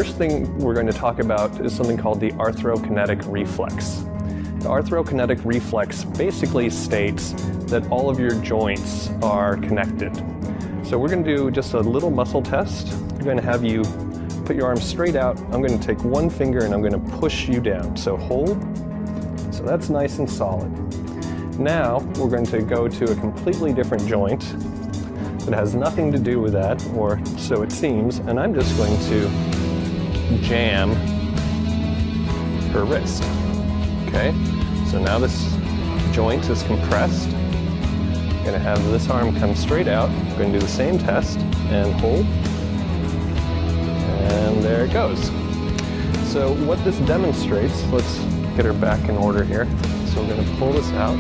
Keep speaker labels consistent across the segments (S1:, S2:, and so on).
S1: first thing we're going to talk about is something called the arthrokinetic reflex. The arthrokinetic reflex basically states that all of your joints are connected. So we're going to do just a little muscle test. I'm going to have you put your arms straight out. I'm going to take one finger and I'm going to push you down. So hold. So that's nice and solid. Now we're going to go to a completely different joint that has nothing to do with that, or so it seems, and I'm just going to jam her wrist. Okay, so now this joint is compressed. I'm going to have this arm come straight out. I'm going to do the same test and hold. And there it goes. So what this demonstrates, let's get her back in order here. So we're going to pull this out,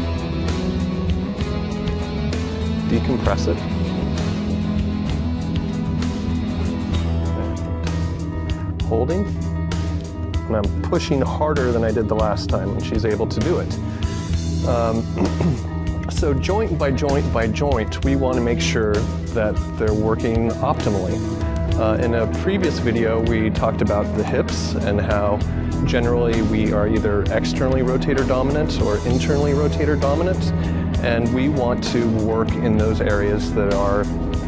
S1: decompress it. Holding. And I'm pushing harder than I did the last time, and she's able to do it. So joint by joint by joint, we want to make sure that they're working optimally. In a previous video, we talked about the hips and how generally we are either externally rotator dominant or internally rotator dominant, and we want to work in those areas that are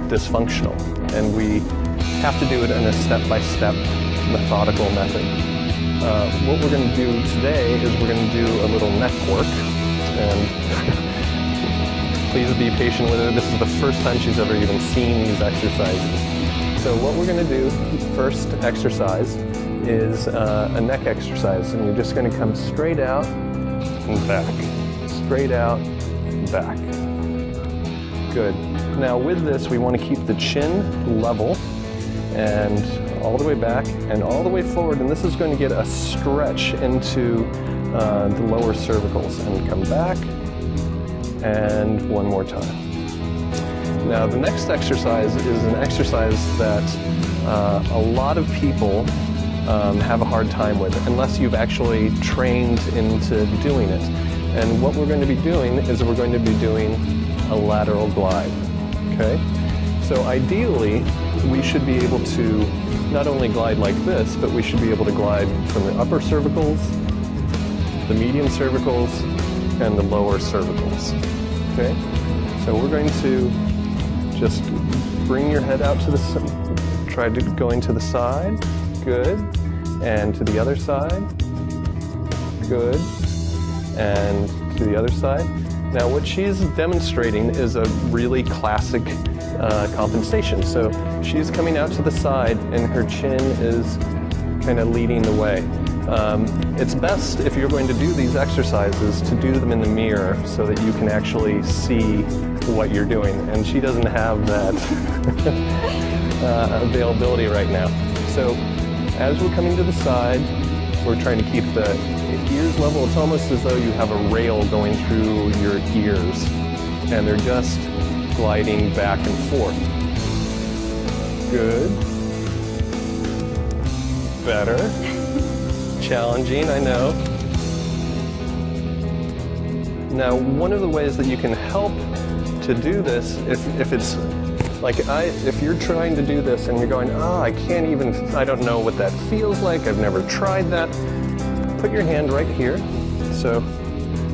S1: dysfunctional. And we have to do it in a step-by-step methodical method. What we're going to do today is we're going to do a little neck work, and please be patient with her. This is the first time she's ever even seen these exercises. So what we're going to do, first exercise, is a neck exercise, and you're just going to come straight out and back, straight out, back. Good. Now with this, we want to keep the chin level and all the way back and all the way forward, and this is going to get a stretch into the lower cervicals, and come back, and one more time. Now the next exercise is an exercise that a lot of people have a hard time with, unless you've actually trained into doing it. And what we're going to be doing is we're going to be doing a lateral glide, okay? So ideally, we should be able to not only glide like this, but we should be able to glide from the upper cervicals, the medium cervicals, and the lower cervicals, okay? So we're going to just bring your head out to the side, try to going to the side, good, and to the other side, good, and to the other side. Now what she's demonstrating is a really classic compensation. So she's coming out to the side and her chin is kind of leading the way. It's best if you're going to do these exercises to do them in the mirror so that you can actually see what you're doing. And she doesn't have that availability right now. So as we're coming to the side, we're trying to keep the ears level. It's almost as though you have a rail going through your ears, and they're just gliding back and forth. Good. Better. Challenging, I know. Now, one of the ways that you can help to do this, if it's like if you're trying to do this and you're going, I don't know what that feels like, I've never tried that, put your hand right here. So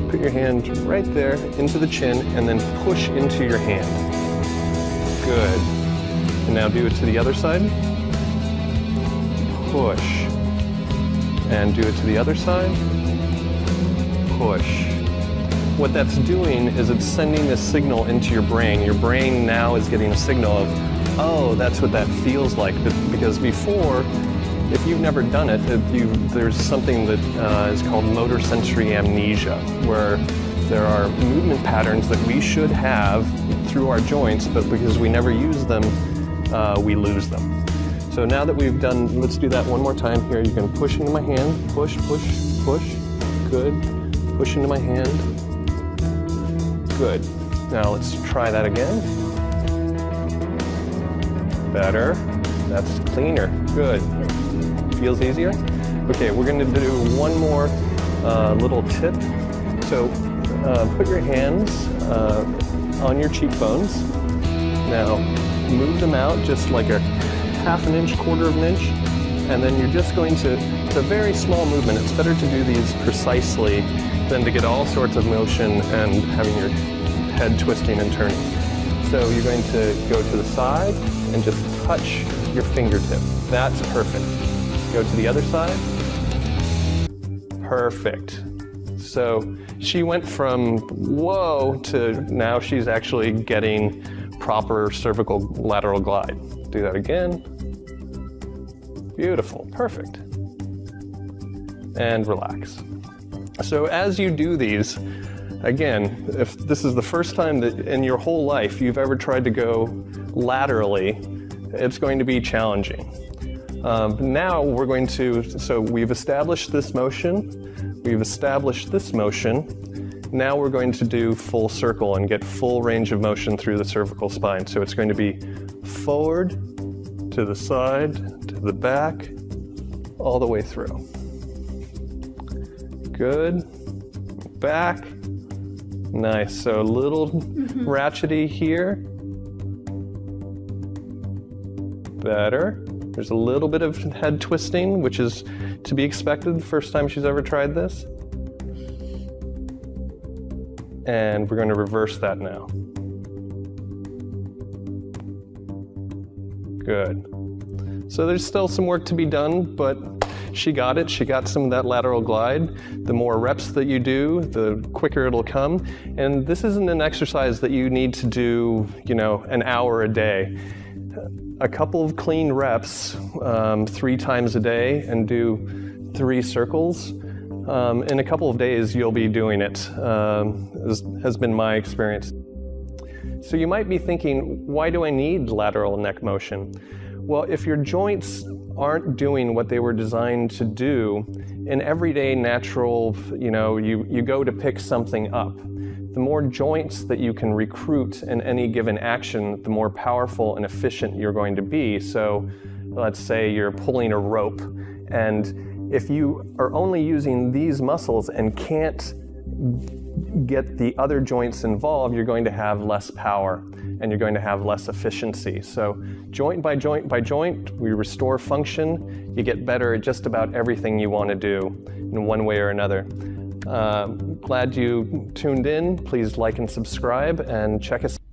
S1: put your hand right there into the chin and then push into your hand. Good. And now do it to the other side. Push. And do it to the other side. Push. What that's doing is it's sending a signal into your brain. Your brain now is getting a signal of, oh, that's what that feels like. Because before, if you've never done it, there's something that is called motor sensory amnesia, where there are movement patterns that we should have through our joints, but because we never use them, we lose them. So now that we've done, let's do that one more time here. You can push into my hand, push, push, push, good. Push into my hand, good. Now let's try that again. Better, that's cleaner, good. Feels easier? Okay, we're gonna do one more little tip. So put your hands on your cheekbones. Now move them out just like a half an inch, quarter of an inch. And then you're just going to, it's a very small movement. It's better to do these precisely than to get all sorts of motion and having your head twisting and turning. So you're going to go to the side and just touch your fingertip. That's perfect. Go to the other side. Perfect. So she went from whoa to now she's actually getting proper cervical lateral glide. Do that again. Beautiful, perfect. And relax. So as you do these, again, if this is the first time that in your whole life you've ever tried to go laterally, it's going to be challenging. Now we're going to, so we've established this motion, we've established this motion, now we're going to do full circle and get full range of motion through the cervical spine. So it's going to be forward, to the side, to the back, all the way through. Good. Back. Nice. So a little ratchety here. Better. There's a little bit of head twisting, which is to be expected the first time she's ever tried this. And we're going to reverse that now. Good. So there's still some work to be done, but she got it. She got some of that lateral glide. The more reps that you do, the quicker it'll come. And this isn't an exercise that you need to do, an hour a day. A couple of clean reps 3 times a day and do 3 circles. In a couple of days, you'll be doing it, has been my experience. So you might be thinking, why do I need lateral neck motion? Well, if your joints aren't doing what they were designed to do, in everyday natural, you go to pick something up. The more joints that you can recruit in any given action, the more powerful and efficient you're going to be. So let's say you're pulling a rope, and if you are only using these muscles and can't get the other joints involved, you're going to have less power and you're going to have less efficiency. So joint by joint by joint, we restore function. You get better at just about everything you want to do in one way or another. Glad you tuned in. Please like and subscribe and check us out.